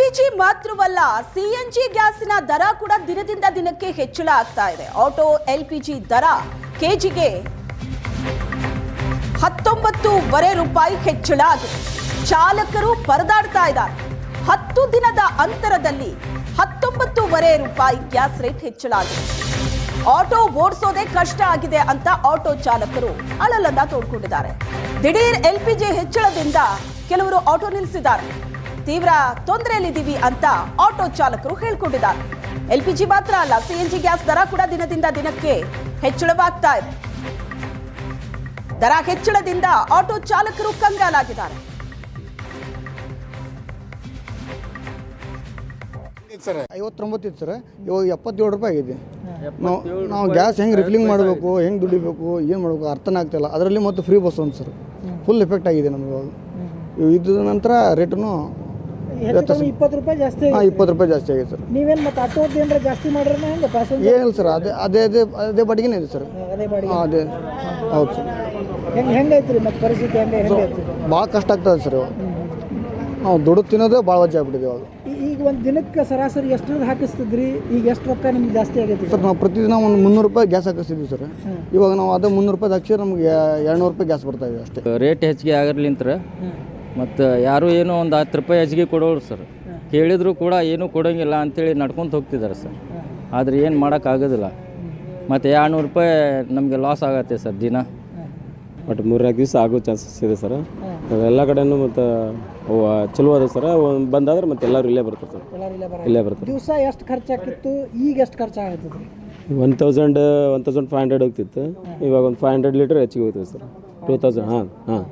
LPG ಮಾತ್ರವಲ್ಲ CNG ಗ್ಯಾಸಿನ ದರ ಕೂಡ ದಿನದಿಂದ ದಿನಕ್ಕೆ ಹೆಚ್ಚಳ ಆಗ್ತಾ ಇದೆ. ಆಟೋ LPG ದರ ಕೆಜಿಗೆ 19.5 ರೂಪಾಯಿ ಹೆಚ್ಚಳ ಆಗಿದೆ. ಚಾಲಕರು ಪರದಾಡ್ತಾ ಇದ್ದಾರೆ. 10 ದಿನದ ಅಂತರದಲ್ಲಿ 19.5 ರೂಪಾಯಿ ಗ್ಯಾಸ್ ರೇಟ್ ಹೆಚ್ಚಳ ಆಗಿದೆ. ಆಟೋ ಓಡಿಸೋದೇ ಕಷ್ಟ ಆಗಿದೆ ಅಂತ ಆಟೋ ಚಾಲಕರು ಅಳಲನ್ನ ತೋಡ್ಕೊಂಡಿದ್ದಾರೆ. ದಿಢೀರ್ LPG ಹೆಚ್ಚಳದಿಂದ ಕೆಲವರು ಆಟೋ ನಿಲ್ಲಿಸಿದ್ದಾರೆ. ತೀವ್ರ ತೊಂದರೆಯಲ್ಲಿದ್ದೀವಿ ಅಂತ ಆಟೋ ಚಾಲಕರು ಹೇಳ್ಕೊಂಡಿದ್ದಾರೆ. LPG ಮಾತ್ರ ಅಲ್ಲ, CNG ಗ್ಯಾಸ್ ದರ ಕೂಡ ದಿನದಿಂದ ದಿನಕ್ಕೆ ಹೆಚ್ಚಳವಾಗ್ತಾ ಇದೆ. ದರ ಹೆಚ್ಚಳದಿಂದ ಆಟೋ ಚಾಲಕರು ಕಂಗಾಲಾಗಿದ್ದಾರೆ. ಸರ್ 59 ಇತ್ತು ಸರ್, ಇವಾಗ 77 ರೂಪಾಯಿ ಆಗಿದೆ. ನಾವು ಗ್ಯಾಸ್ ಹೆಂಗೆ ರಿಫಿಲಿಂಗ್ ಮಾಡಬೇಕು, ಹೆಂಗೆ ದುಡಿಬೇಕು, ಏನು ಮಾಡಬೇಕು ಅರ್ಥನೇ ಆಗ್ತಿಲ್ಲ. ಅದರಲ್ಲಿ ಮತ್ತು ಫ್ರೀ ಬಸ್ ಒಂದು ಸರ್ ಫುಲ್ ಎಫೆಕ್ಟ್ ಆಗಿದೆ ನಮಗೆ. ಇವಾಗ ಇದ್ದ ನಂತರ ರೇಟನ್ನು 20 ರೂಪಾಯಿ ಜಾಸ್ತಿ. 20 ರೂಪಾಯಿ ಜಾಸ್ತಿ ಆಗಿದೆ ಸರ್. ನೀವೇನು ಮತ್ತೆ ಆಟೋ ಏನಾರ ಜಾಸ್ತಿ ಮಾಡ್ರೆ ಹೆಂಗೆ ಪ್ಯಾಸೆಂಜರ್? ಏನಿಲ್ಲ ಸರ್, ಅದೇ ಬಾಡಿಗೆನೇ ಇದೆ ಸರ್. ಅದೇ ಬಾಡಿಗೆ? ಅದೇ ಹೌದು ಸರ್. ಹೆಂಗೈತ್ರಿ ಮತ್ತೆ ಪರಿಸ್ಥಿತಿ? ಹೆಂಗೈತ್ರಿ? ಭಾಳ ಕಷ್ಟ ಆಗ್ತದೆ ಸರ್. ಇವಾಗ ನಾವು ದುಡ್ಡು ತಿನ್ನೋದೇ ಭಾಳ ವಜ್ಜೆ ಆಗ್ಬಿಟ್ಟಿದೆ ಇವಾಗ. ಈಗ ಒಂದು ದಿನಕ್ಕೆ ಸರಾಸರಿ ಎಷ್ಟರದ್ದು ಹಾಕಿಸ್ತಿದ್ರಿ? ಈಗ ಎಷ್ಟು ರೊಕ್ಕ ನಿಮ್ಗೆ ಜಾಸ್ತಿ ಆಗೈತಿ ಸರ್? ನಾವು ಪ್ರತಿದಿನ ಒಂದು 300 ರೂಪಾಯಿ ಗ್ಯಾಸ್ ಹಾಕಿಸ್ತಿದ್ವಿ ಸರ್. ಇವಾಗ ನಾವು ಅದೇ 300 ರೂಪಾಯಿ ಹಾಕಿಸಿದ್ರೆ ನಮಗೆ 200 ರೂಪಾಯಿ ಗ್ಯಾಸ್ ಬರ್ತಾ ಇದೆ ಅಷ್ಟೇ. ರೇಟ್ ಹೆಚ್ಚಿಗೆ ಆಗಿರ್ಲಿಂತ್ರ ಮತ್ತು ಯಾರು ಏನೋ ಒಂದು 10 ರೂಪಾಯಿ ಹೆಚ್ಚಿಗೆ ಕೊಡೋರು ಸರ್. ಕೇಳಿದ್ರು ಕೂಡ ಏನೂ ಕೊಡೋಂಗಿಲ್ಲ ಅಂತೇಳಿ ನಡ್ಕೊತ ಹೋಗ್ತಿದ್ದಾರೆ ಸರ್. ಆದರೆ ಏನು ಮಾಡೋಕ್ಕಾಗೋದಿಲ್ಲ. ಮತ್ತು 200 ರೂಪಾಯಿ ನಮಗೆ ಲಾಸ್ ಆಗತ್ತೆ ಸರ್ ದಿನ. ಬಟ್ 3-4 ದಿವಸ ಆಗೋ ಚಾನ್ಸಸ್ ಇದೆ ಸರ್. ಎಲ್ಲ ಕಡೆನೂ ಮತ್ತು ಚಲೋ ಅದ ಸರ್. ಬಂದಾದ್ರೆ ಮತ್ತೆ ಎಲ್ಲರೂ ಇಲ್ಲೇ ಬರ್ತಾರೆ ಸರ್. ಇಲ್ಲೇ ಬರ್ತಾರೆ. ದಿವಸ ಎಷ್ಟು ಖರ್ಚಾಗಿತ್ತು, ಈಗ ಎಷ್ಟು ಖರ್ಚಾಗತ್ತದ? 1500 ಹೋಗ್ತಿತ್ತು. ಇವಾಗ ಒಂದು 500 ಲೀಟರ್ ಹೆಚ್ಚಿಗೆ ಹೋಗ್ತದೆ ಸರ್. 2000. ಹಾಂ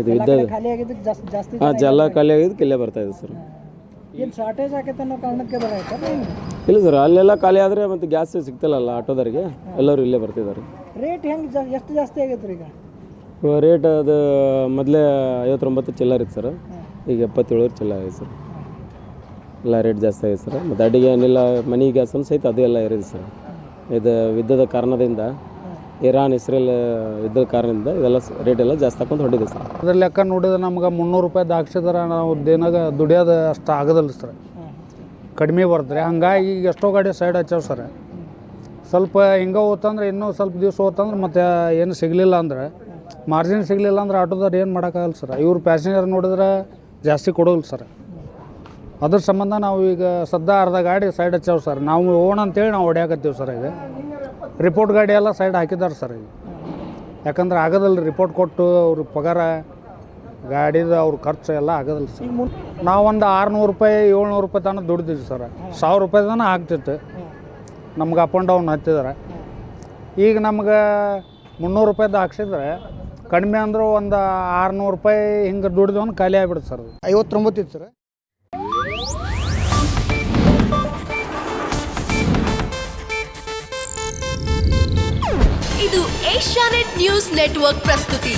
ಇದು ಇದ್ದದ್ದು ಖಾಲಿ ಆಗಿದ್ದಕ್ಕೆ ಜಾಸ್ತಿ ಎಲ್ಲ ಖಾಲಿ ಆಗಿದ್ದಕ್ಕೆ ಇಲ್ಲೇ ಬರ್ತಾ ಇದೆ ಸರ್. ಏನು ಶಾರ್ಟೇಜ್ ಆಗೈತೆ ಅನ್ನೋ ಕಾರಣಕ್ಕೆ ಬರೈತೆ? ಇಲ್ಲ ಸರ್, ಅಲ್ಲೆಲ್ಲ ಖಾಲಿ ಆದರೆ ಮತ್ತು ಗ್ಯಾಸ್ ಸಿಗ್ತಿಲ್ಲಲ್ಲ ಆಟೋದರಿಗೆ, ಎಲ್ಲರೂ ಇಲ್ಲೇ ಬರ್ತಿದ್ದಾರೆ. ರೇಟ್ ಹೆಂಗೆ ಎಷ್ಟು ಜಾಸ್ತಿ ಆಗೈತೆ ರೀ ಈಗ? ರೇಟ್ ಅದು ಮೊದಲೇ 59 ಚಿಲ್ಲರ್ ಇತ್ತು ಸರ್, ಈಗ 77 ಚಿಲ್ಲರ್ ಆಗಿದೆ ಸರ್. ಎಲ್ಲ ರೇಟ್ ಜಾಸ್ತಿ ಆಗಿದೆ ಸರ್. ಮತ್ತು ಅಡುಗೆ ಏನಿಲ್ಲ, ಮನೆ ಗ್ಯಾಸನ್ನು ಸಹಿತ ಅದು ಎಲ್ಲ ಇರಿದೆ ಸರ್. ಇದು ಯುದ್ಧದ ಕಾರಣದಿಂದ, ಇರಾನ್ ಇಸ್ರೇಲ್ ಯುದ್ಧದ ಕಾರಣದಿಂದ ಇದೆಲ್ಲ ರೇಟ್ ಎಲ್ಲ ಜಾಸ್ತಿ ಹಾಕೊಂಡು ಹೊಡಿದೆ ಸರ್. ಅದ್ರ ಲೆಕ್ಕ ನೋಡಿದ್ರೆ ನಮ್ಗೆ 300 ರೂಪಾಯಿ ಹಾಕ್ಸಿದ್ರೆ ನಾವು ದಿನಾಗ ದುಡಿಯೋದು ಅಷ್ಟು ಆಗೋದಿಲ್ಲ ಸರ್, ಕಡಿಮೆ ಬರ್ತದೆ. ಹಂಗಾಗಿ ಈಗ ಎಷ್ಟೋ ಗಾಡಿ ಸೈಡ್ ಹಚ್ಚಾವ ಸರ್. ಸ್ವಲ್ಪ ಹಿಂಗೆ ಹೋತಂದ್ರೆ ಇನ್ನೂ ಸ್ವಲ್ಪ ದಿವಸ ಹೋತಂದ್ರೆ ಮತ್ತೆ ಏನು ಸಿಗಲಿಲ್ಲ ಅಂದ್ರೆ, ಮಾರ್ಜಿನ್ ಸಿಗಲಿಲ್ಲ ಅಂದ್ರೆ ಆಟೋದವ್ರು ಏನು ಮಾಡೋಕ್ಕಾಗಲ್ಲ ಸರ್. ಇವ್ರು ಪ್ಯಾಸೆಂಜರ್ ನೋಡಿದ್ರೆ ಜಾಸ್ತಿ ಕೊಡೋಲ್ಲ ಸರ್. ಅದ್ರ ಸಂಬಂಧ ನಾವು ಈಗ ಸದ್ಯ ಅರ್ಧ ಗಾಡಿ ಸೈಡ್ ಹಚ್ಚಾವ ಸರ್. ನಾವು ಹೋಗೋಣ ಅಂತೇಳಿ ನಾವು ಹೊಡ್ಯಾಕತ್ತೀವಿ ಸರ್. ಈಗ ರಿಪೋರ್ಟ್ ಗಾಡಿ ಎಲ್ಲ ಸೈಡ್ ಹಾಕಿದ್ದಾರೆ ಸರ್ ಈಗ. ಯಾಕಂದ್ರೆ ಆಗೋದಿಲ್ಲ, ರಿಪೋರ್ಟ್ ಕೊಟ್ಟು ಅವ್ರ ಪಗಾರ ಗಾಡಿದು ಅವ್ರ ಖರ್ಚು ಎಲ್ಲ ಆಗೋದಿಲ್ಲ ಸರ್. ನಾವೊಂದು 600 ರೂಪಾಯಿ 700 ರೂಪಾಯಿ ತನಕ ದುಡ್ದಿದ್ವಿ ಸರ್. 1000 ರೂಪಾಯಿ ತನಕ ಆಗ್ತಿತ್ತು ನಮ್ಗೆ ಅಪ್ ಆ್ಯಂಡ್ ಡೌನ್ ಹತ್ತಿದ್ರೆ. ಈಗ ನಮ್ಗೆ 300 ರೂಪಾಯ್ದು ಹಾಕ್ಸಿದ್ರೆ ಕಡಿಮೆ ಅಂದ್ರೆ ಒಂದು 600 ರೂಪಾಯಿ ಹಿಂಗೆ ದುಡ್ದು ಒಂದು ಖಾಲಿ ಆಗಿಬಿಡುತ್ತೆ ಸರ್. 59 ಇತ್ತು ಸರ್. ಇದು ಏಷ್ಯಾನೆಟ್ ನ್ಯೂಸ್ ನೆಟ್ವರ್ಕ್ ಪ್ರಸ್ತುತಿ.